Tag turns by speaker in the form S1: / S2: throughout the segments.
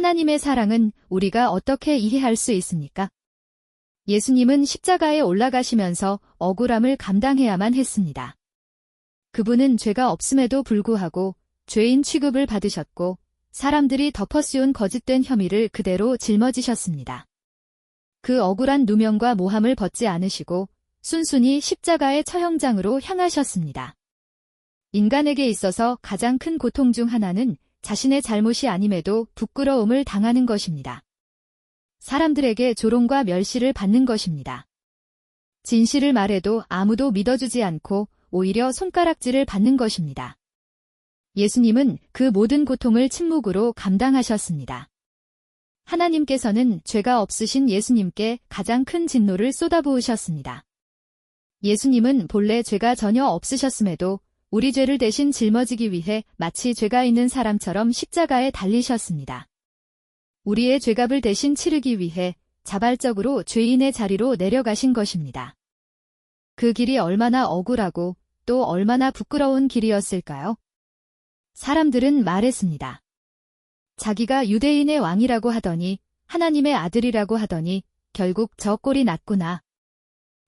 S1: 하나님의 사랑은 우리가 어떻게 이해할 수 있습니까? 예수님은 십자가에 올라가시면서 억울함을 감당해야만 했습니다. 그분은 죄가 없음에도 불구하고 죄인 취급을 받으셨고 사람들이 덮어씌운 거짓된 혐의를 그대로 짊어지셨습니다. 그 억울한 누명과 모함을 벗지 않으시고 순순히 십자가의 처형장으로 향하셨습니다. 인간에게 있어서 가장 큰 고통 중 하나는 자신의 잘못이 아님에도 부끄러움을 당하는 것입니다. 사람들에게 조롱과 멸시를 받는 것입니다. 진실을 말해도 아무도 믿어주지 않고 오히려 손가락질을 받는 것입니다. 예수님은 그 모든 고통을 침묵으로 감당하셨습니다. 하나님께서는 죄가 없으신 예수님께 가장 큰 진노를 쏟아부으셨습니다. 예수님은 본래 죄가 전혀 없으셨음에도 우리 죄를 대신 짊어지기 위해 마치 죄가 있는 사람처럼 십자가에 달리셨습니다. 우리의 죄값을 대신 치르기 위해 자발적으로 죄인의 자리로 내려가신 것입니다. 그 길이 얼마나 억울하고 또 얼마나 부끄러운 길이었을까요? 사람들은 말했습니다. 자기가 유대인의 왕이라고 하더니 하나님의 아들이라고 하더니 결국 저 꼴이 났구나.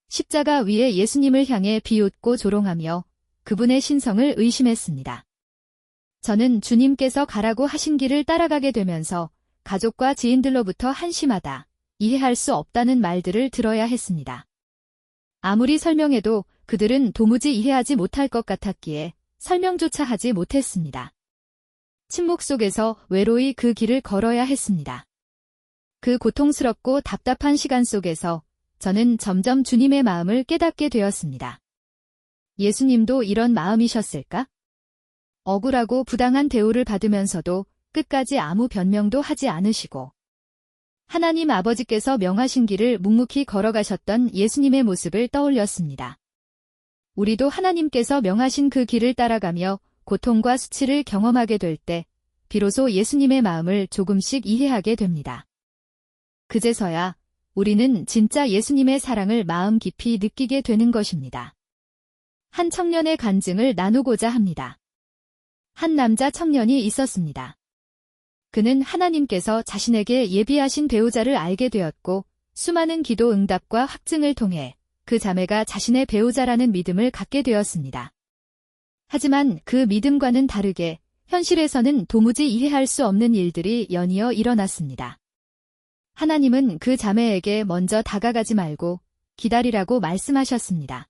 S1: 십자가 위에 예수님을 향해 비웃고 조롱하며 그분의 신성을 의심했습니다. 저는 주님께서 가라고 하신 길을 따라가게 되면서 가족과 지인들로부터 한심하다, 이해할 수 없다는 말들을 들어야 했습니다. 아무리 설명해도 그들은 도무지 이해하지 못할 것 같았기에 설명조차 하지 못했습니다. 침묵 속에서 외로이 그 길을 걸어야 했습니다. 그 고통스럽고 답답한 시간 속에서 저는 점점 주님의 마음을 깨닫게 되었습니다. 예수님도 이런 마음이셨을까? 억울하고 부당한 대우를 받으면서도 끝까지 아무 변명도 하지 않으시고 하나님 아버지께서 명하신 길을 묵묵히 걸어가셨던 예수님의 모습을 떠올렸습니다. 우리도 하나님께서 명하신 그 길을 따라가며 고통과 수치를 경험하게 될 때 비로소 예수님의 마음을 조금씩 이해하게 됩니다. 그제서야 우리는 진짜 예수님의 사랑을 마음 깊이 느끼게 되는 것입니다. 한 청년의 간증을 나누고자 합니다. 한 남자 청년이 있었습니다. 그는 하나님께서 자신에게 예비하신 배우자를 알게 되었고 수많은 기도 응답과 확증을 통해 그 자매가 자신의 배우자라는 믿음을 갖게 되었습니다. 하지만 그 믿음과는 다르게 현실에서는 도무지 이해할 수 없는 일들이 연이어 일어났습니다. 하나님은 그 자매에게 먼저 다가가지 말고 기다리라고 말씀하셨습니다.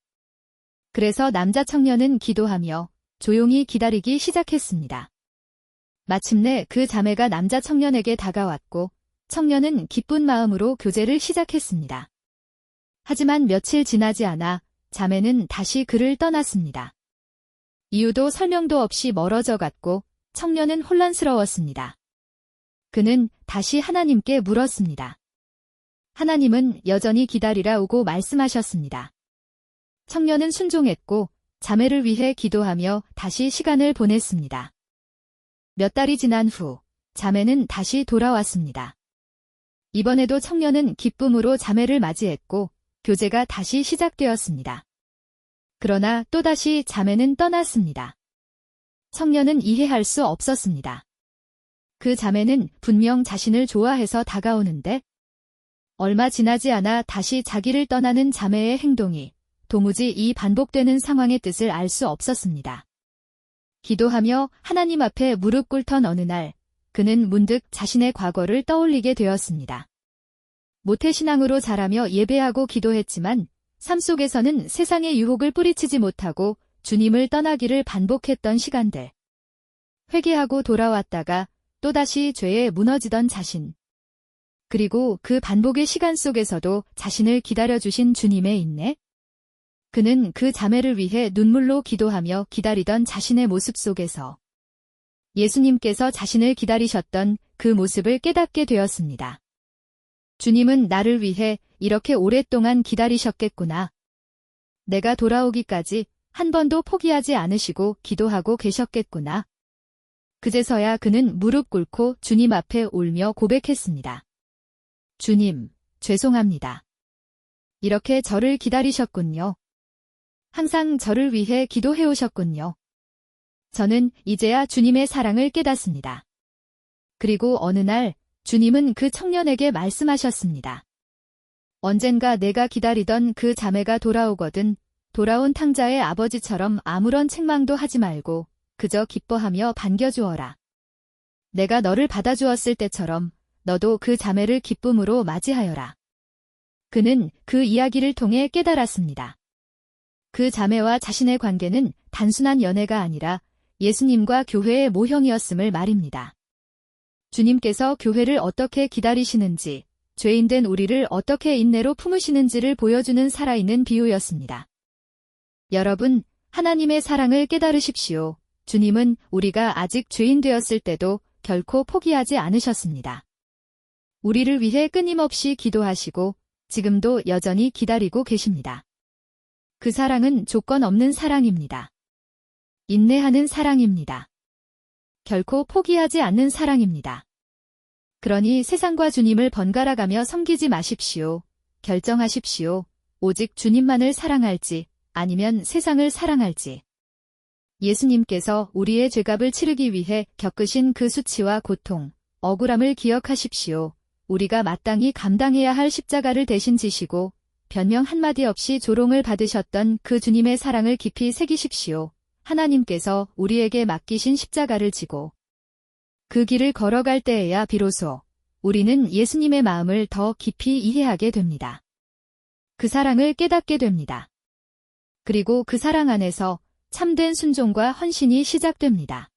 S1: 그래서 남자 청년은 기도하며 조용히 기다리기 시작했습니다. 마침내 그 자매가 남자 청년에게 다가왔고 청년은 기쁜 마음으로 교제를 시작했습니다. 하지만 며칠 지나지 않아 자매는 다시 그를 떠났습니다. 이유도 설명도 없이 멀어져 갔고 청년은 혼란스러웠습니다. 그는 다시 하나님께 물었습니다. 하나님은 여전히 기다리라 오고 말씀하셨습니다. 청년은 순종했고 자매를 위해 기도하며 다시 시간을 보냈습니다. 몇 달이 지난 후 자매는 다시 돌아왔습니다. 이번에도 청년은 기쁨으로 자매를 맞이했고 교제가 다시 시작되었습니다. 그러나 또다시 자매는 떠났습니다. 청년은 이해할 수 없었습니다. 그 자매는 분명 자신을 좋아해서 다가오는데 얼마 지나지 않아 다시 자기를 떠나는 자매의 행동이 도무지 이 반복되는 상황의 뜻을 알 수 없었습니다. 기도하며 하나님 앞에 무릎 꿇던 어느 날 그는 문득 자신의 과거를 떠올리게 되었습니다. 모태신앙으로 자라며 예배하고 기도했지만 삶 속에서는 세상의 유혹을 뿌리치지 못하고 주님을 떠나기를 반복했던 시간들. 회개하고 돌아왔다가 또다시 죄에 무너지던 자신. 그리고 그 반복의 시간 속에서도 자신을 기다려주신 주님의 인내. 그는 그 자매를 위해 눈물로 기도하며 기다리던 자신의 모습 속에서 예수님께서 자신을 기다리셨던 그 모습을 깨닫게 되었습니다. 주님은 나를 위해 이렇게 오랫동안 기다리셨겠구나. 내가 돌아오기까지 한 번도 포기하지 않으시고 기도하고 계셨겠구나. 그제서야 그는 무릎 꿇고 주님 앞에 울며 고백했습니다. 주님, 죄송합니다. 이렇게 저를 기다리셨군요. 항상 저를 위해 기도해 오셨군요. 저는 이제야 주님의 사랑을 깨닫습니다. 그리고 어느 날 주님은 그 청년에게 말씀하셨습니다. 언젠가 내가 기다리던 그 자매가 돌아오거든 돌아온 탕자의 아버지처럼 아무런 책망도 하지 말고 그저 기뻐하며 반겨주어라. 내가 너를 받아주었을 때처럼 너도 그 자매를 기쁨으로 맞이하여라. 그는 그 이야기를 통해 깨달았습니다. 그 자매와 자신의 관계는 단순한 연애가 아니라 예수님과 교회의 모형이었음을 말입니다. 주님께서 교회를 어떻게 기다리시는지, 죄인된 우리를 어떻게 인내로 품으시는지를 보여주는 살아있는 비유였습니다. 여러분, 하나님의 사랑을 깨달으십시오. 주님은 우리가 아직 죄인 되었을 때도 결코 포기하지 않으셨습니다. 우리를 위해 끊임없이 기도하시고 지금도 여전히 기다리고 계십니다. 그 사랑은 조건 없는 사랑입니다. 인내하는 사랑입니다. 결코 포기하지 않는 사랑입니다. 그러니 세상과 주님을 번갈아가며 섬기지 마십시오. 결정하십시오. 오직 주님만을 사랑할지 아니면 세상을 사랑할지. 예수님께서 우리의 죄값을 치르기 위해 겪으신 그 수치와 고통, 억울함을 기억하십시오. 우리가 마땅히 감당해야 할 십자가를 대신 지시고 변명 한마디 없이 조롱을 받으셨던 그 주님의 사랑을 깊이 새기십시오. 하나님께서 우리에게 맡기신 십자가를 지고 그 길을 걸어갈 때에야 비로소 우리는 예수님의 마음을 더 깊이 이해하게 됩니다. 그 사랑을 깨닫게 됩니다. 그리고 그 사랑 안에서 참된 순종과 헌신이 시작됩니다.